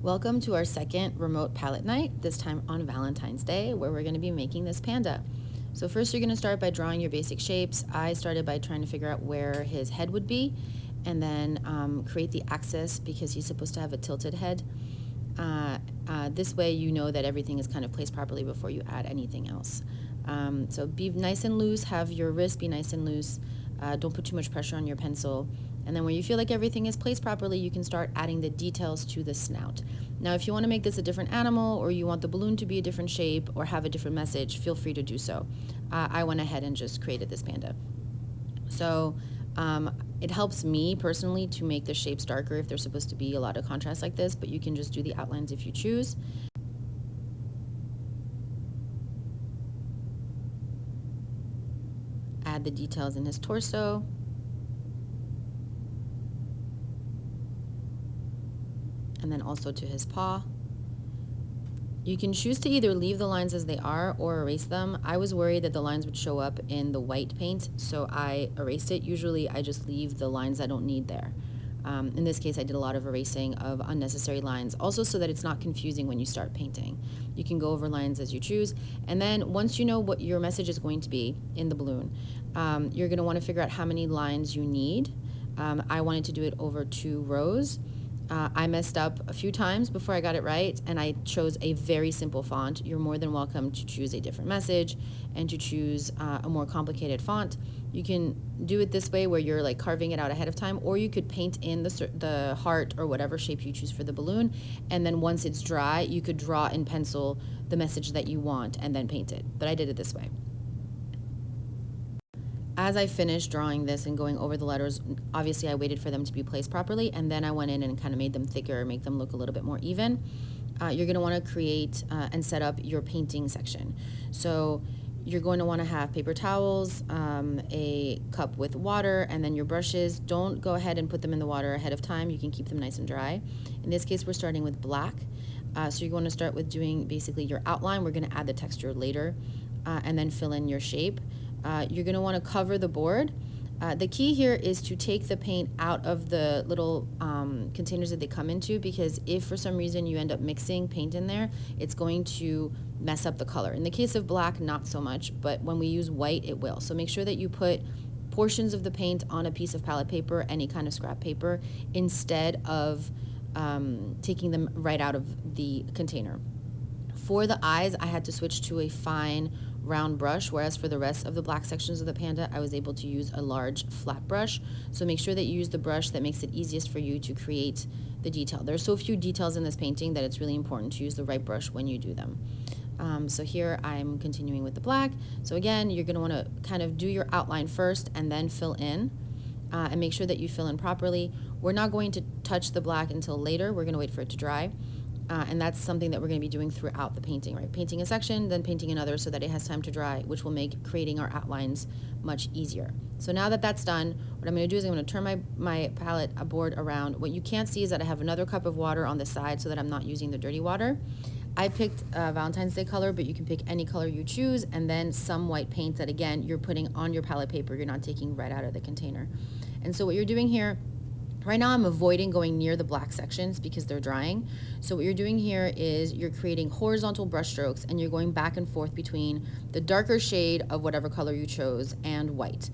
Welcome to our second remote palette night, this time on Valentine's Day, where we're going to be making this panda. So first you're going to start by drawing your basic shapes. I started by trying to figure out where his head would be, and then create the axis because he's supposed to have a tilted head. This way you know that everything is kind of placed properly before you add anything else. So be nice and loose, have your wrist be nice and loose. Don't put too much pressure on your pencil. And then when you feel like everything is placed properly, you can start adding the details to the snout. Now, if you want to make this a different animal, or you want the balloon to be a different shape or have a different message, feel free to do so. I went ahead and just created this panda. So it helps me personally to make the shapes darker if there's supposed to be a lot of contrast like this, but you can just do the outlines if you choose. Add the details in his torso. And then also to his paw. You can choose to either leave the lines as they are or erase them. I was worried that the lines would show up in the white paint, so I erased it. Usually I just leave the lines I don't need there. In this case, I did a lot of erasing of unnecessary lines, also so that it's not confusing when you start painting. You can go over lines as you choose, and then once you know what your message is going to be in the balloon, you're going to want to figure out how many lines you need. I wanted to do it over 2 rows. I messed up a few times before I got it right, and I chose a very simple font. You're more than welcome to choose a different message and to choose a more complicated font. You can do it this way where you're like carving it out ahead of time, or you could paint in the heart or whatever shape you choose for the balloon, and then once it's dry, you could draw in pencil the message that you want and then paint it. But I did it this way. As I finished drawing this and going over the letters, obviously I waited for them to be placed properly, and then I went in and kind of made them thicker, make them look a little bit more even. You're going to want to create and set up your painting section. So you're going to want to have paper towels, a cup with water, and then your brushes. Don't go ahead and put them in the water ahead of time. You can keep them nice and dry. In this case, we're starting with black. So you're going to start with doing basically your outline. We're going to add the texture later, and then fill in your shape. You're going to want to cover the board. The key here is to take the paint out of the little containers that they come into, because if for some reason you end up mixing paint in there, it's going to mess up the color. In the case of black, not so much, but when we use white, it will. So make sure that you put portions of the paint on a piece of palette paper, any kind of scrap paper, instead of taking them right out of the container. For the eyes, I had to switch to a fine round brush, whereas for the rest of the black sections of the panda, I was able to use a large flat brush. So make sure that you use the brush that makes it easiest for you to create the detail. There's so few details in this painting that it's really important to use the right brush when you do them. So here I'm continuing with the black. So again, you're going to want to kind of do your outline first and then fill in, and make sure that you fill in properly. We're not going to touch the black until later. We're going to wait for it to dry. And that's something that we're going to be doing throughout the painting, right? Painting a section, then painting another so that it has time to dry, which will make creating our outlines much easier. So now that that's done, what I'm going to do is I'm going to turn my palette board around. What you can't see is that I have another cup of water on the side so that I'm not using the dirty water. I picked Valentine's Day color, but you can pick any color you choose, and then some white paint that, again, you're putting on your palette paper. You're not taking right out of the container. And so what you're doing here, right now I'm avoiding going near the black sections because they're drying. So what you're doing here is you're creating horizontal brush strokes, and you're going back and forth between the darker shade of whatever color you chose and white.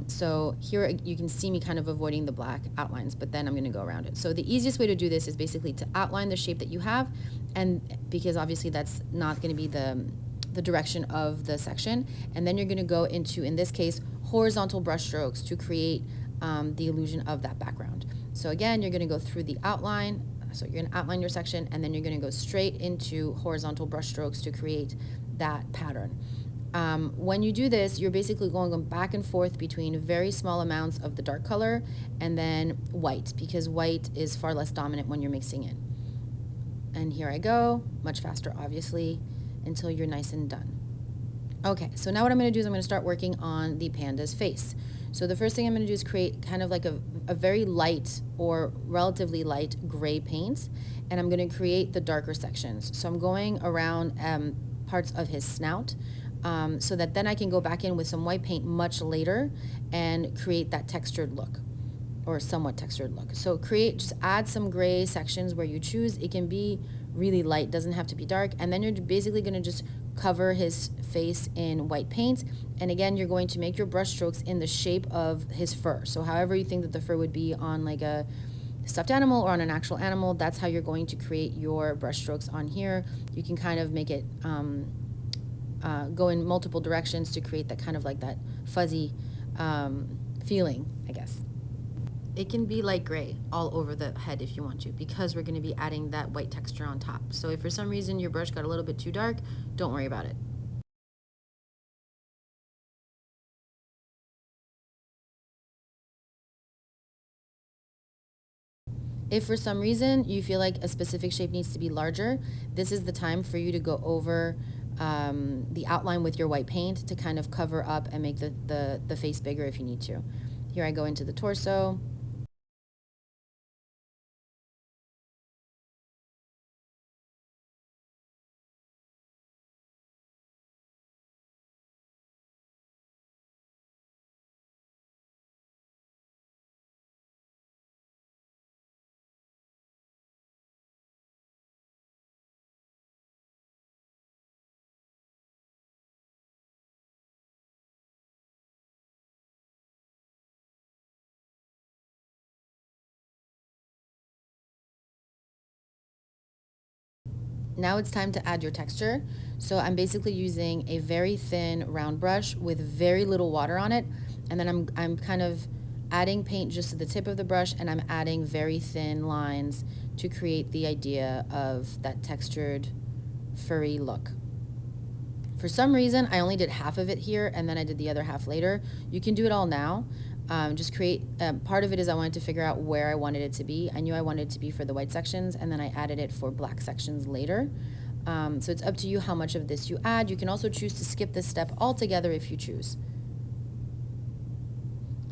So here you can see me kind of avoiding the black outlines, but then I'm going to go around it. So the easiest way to do this is basically to outline the shape that you have, and because obviously that's not going to be the direction of the section, and then you're going to go into, in this case, horizontal brush strokes to create the illusion of that background. So again, you're going to go through the outline. So you're going to outline your section, and then you're going to go straight into horizontal brush strokes to create that pattern. When you do this, you're basically going back and forth between very small amounts of the dark color and then white, because white is far less dominant when you're mixing in. And here I go, much faster obviously, until you're nice and done. Okay, so now what I'm going to do is I'm going to start working on the panda's face. So the first thing I'm going to do is create kind of like a very light or relatively light gray paint, and I'm going to create the darker sections. So I'm going around parts of his snout, so that then I can go back in with some white paint much later and create that textured look. or somewhat textured look. So just add some gray sections where you choose. It can be really light, doesn't have to be dark. And then you're basically going to just cover his face in white paint. And again, you're going to make your brush strokes in the shape of his fur. So however you think that the fur would be on like a stuffed animal or on an actual animal, that's how you're going to create your brush strokes on here. You can kind of make it go in multiple directions to create that kind of like that fuzzy feeling, I guess. It can be light gray all over the head if you want to, because we're going to be adding that white texture on top. So if for some reason your brush got a little bit too dark, don't worry about it. If for some reason you feel like a specific shape needs to be larger, this is the time for you to go over the outline with your white paint to kind of cover up and make the face bigger if you need to. Here I go into the torso. Now it's time to add your texture. So I'm basically using a very thin round brush with very little water on it. And then I'm kind of adding paint just to the tip of the brush, and I'm adding very thin lines to create the idea of that textured, furry look. For some reason, I only did half of it here, and then I did the other half later. You can do it all now. Just create, part of it is I wanted to figure out where I wanted it to be. I knew I wanted it to be for the white sections, and then I added it for black sections later. So it's up to you how much of this you add. You can also choose to skip this step altogether if you choose.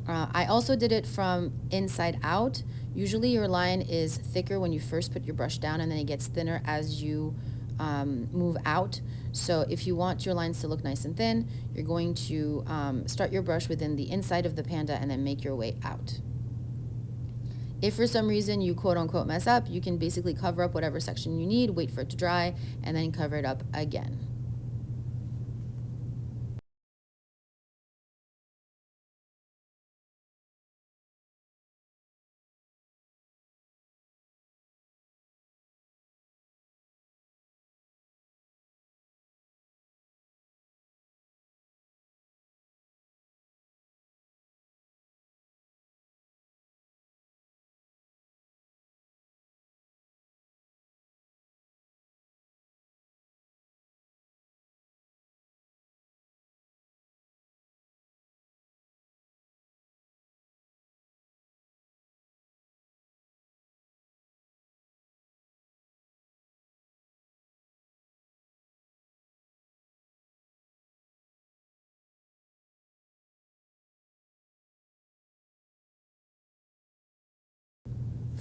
I also did it from inside out. Usually your line is thicker when you first put your brush down, and then it gets thinner as you move out. So if you want your lines to look nice and thin, you're going to start your brush within the inside of the panda and then make your way out. If for some reason you quote unquote mess up, you can basically cover up whatever section you need, wait for it to dry, and then cover it up again.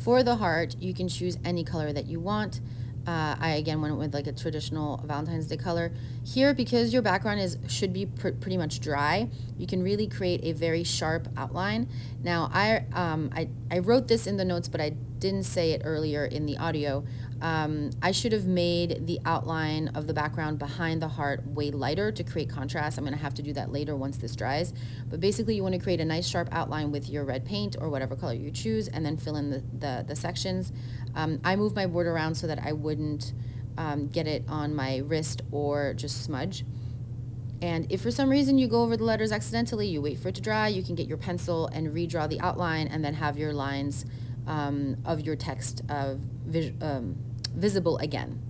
For the heart, you can choose any color that you want. I again went with like a traditional Valentine's Day color. Here, because your background should be pretty much dry, you can really create a very sharp outline. Now, I wrote this in the notes, but I didn't say it earlier in the audio. I should have made the outline of the background behind the heart way lighter to create contrast. I'm going to have to do that later once this dries. But basically, you want to create a nice sharp outline with your red paint or whatever color you choose, and then fill in the sections. I moved my board around so that I wouldn't get it on my wrist or just smudge. And if for some reason you go over the letters accidentally, you wait for it to dry, you can get your pencil and redraw the outline and then have your lines of your text visible again.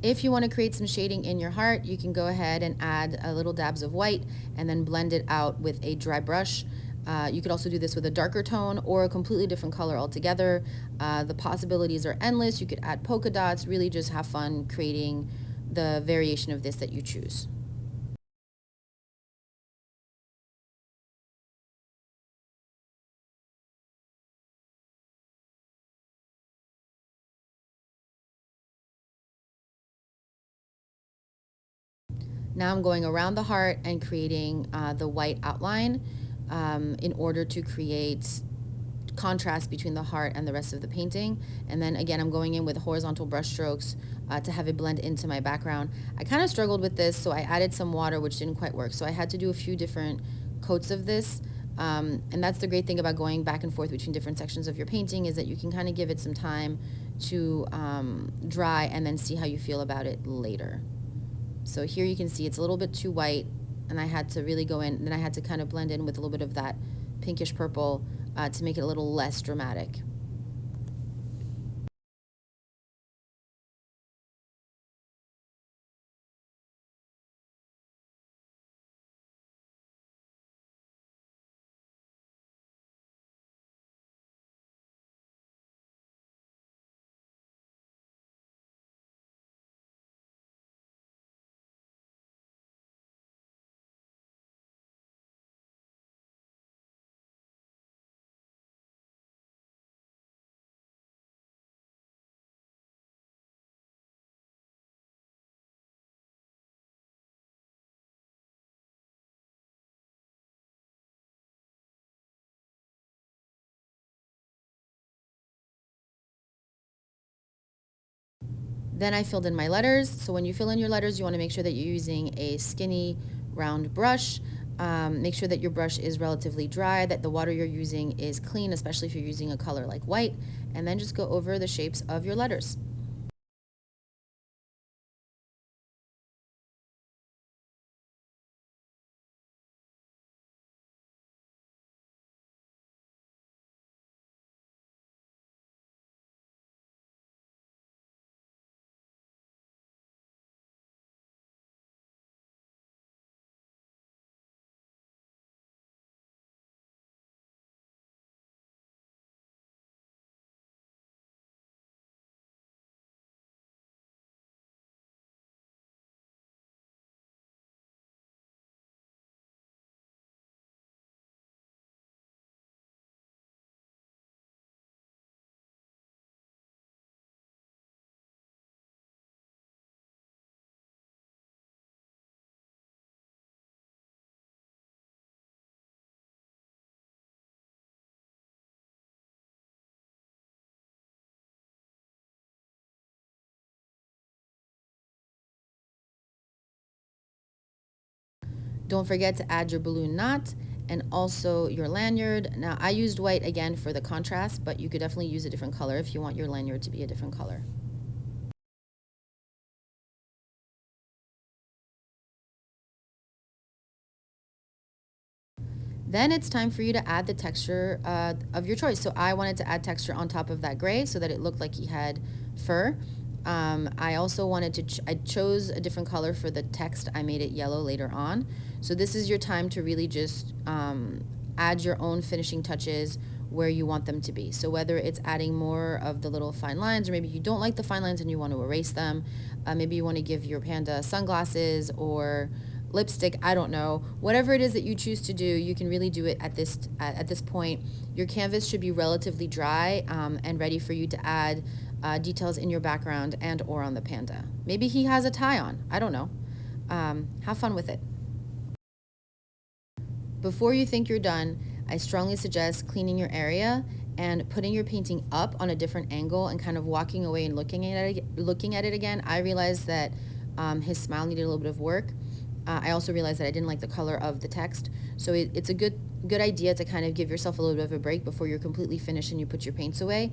If you want to create some shading in your heart, you can go ahead and add a little dabs of white and then blend it out with a dry brush. You could also do this with a darker tone or a completely different color altogether. The possibilities are endless. You could add polka dots, really just have fun creating the variation of this that you choose. Now I'm going around the heart and creating the white outline in order to create contrast between the heart and the rest of the painting. And then again, I'm going in with horizontal brush strokes to have it blend into my background. I kind of struggled with this, so I added some water, which didn't quite work. So I had to do a few different coats of this. And that's the great thing about going back and forth between different sections of your painting, is that you can kind of give it some time to dry and then see how you feel about it later. So here you can see it's a little bit too white, and I had to really go in, and then I had to kind of blend in with a little bit of that pinkish purple to make it a little less dramatic. Then I filled in my letters. So when you fill in your letters, you want to make sure that you're using a skinny round brush. Make sure that your brush is relatively dry, that the water you're using is clean, especially if you're using a color like white, and then just go over the shapes of your letters. Don't forget to add your balloon knot and also your lanyard. Now I used white again for the contrast, but you could definitely use a different color if you want your lanyard to be a different color. Then it's time for you to add the texture of your choice. So I wanted to add texture on top of that gray so that it looked like he had fur. I also wanted to, I chose a different color for the text. I made it yellow later on. So this is your time to really just add your own finishing touches where you want them to be. So whether it's adding more of the little fine lines, or maybe you don't like the fine lines and you want to erase them. Maybe you want to give your panda sunglasses or lipstick, I don't know. Whatever it is that you choose to do, you can really do it at this point. Your canvas should be relatively dry and ready for you to add details in your background and or on the panda. Maybe he has a tie on. I don't know. Have fun with it. Before you think you're done, I strongly suggest cleaning your area and putting your painting up on a different angle and kind of walking away and looking at it again. I realized that his smile needed a little bit of work. I also realized that I didn't like the color of the text. So it's a good idea to kind of give yourself a little bit of a break before you're completely finished and you put your paints away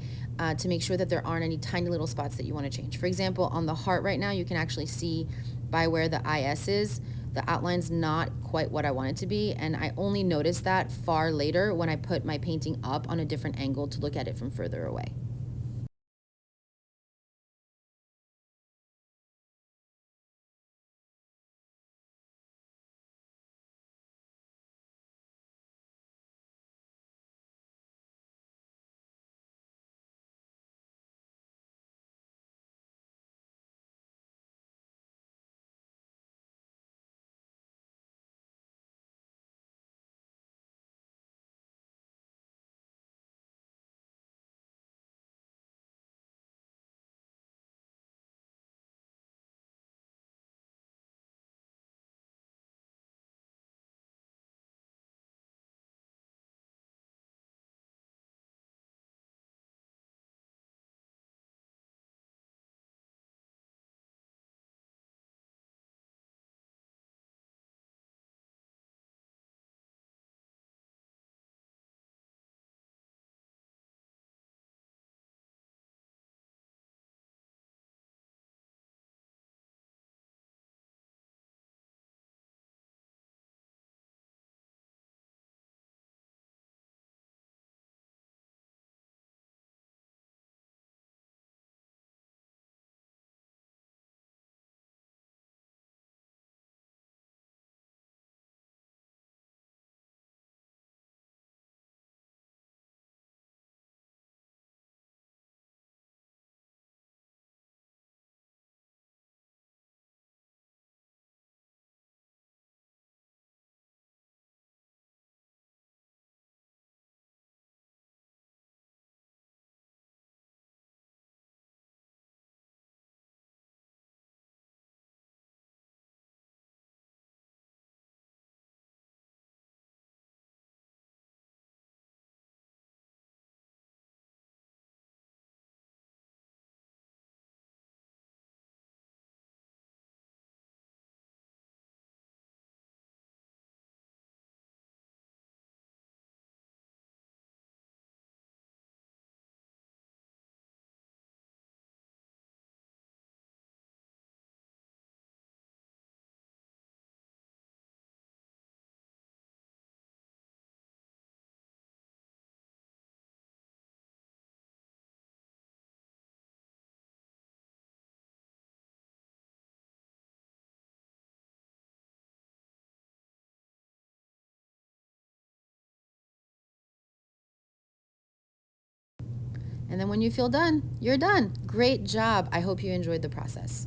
to make sure that there aren't any tiny little spots that you want to change. For example, on the heart right now, you can actually see by where the IS is, the outline's not quite what I want it to be, and I only noticed that far later when I put my painting up on a different angle to look at it from further away. And then when you feel done, you're done. Great job. I hope you enjoyed the process.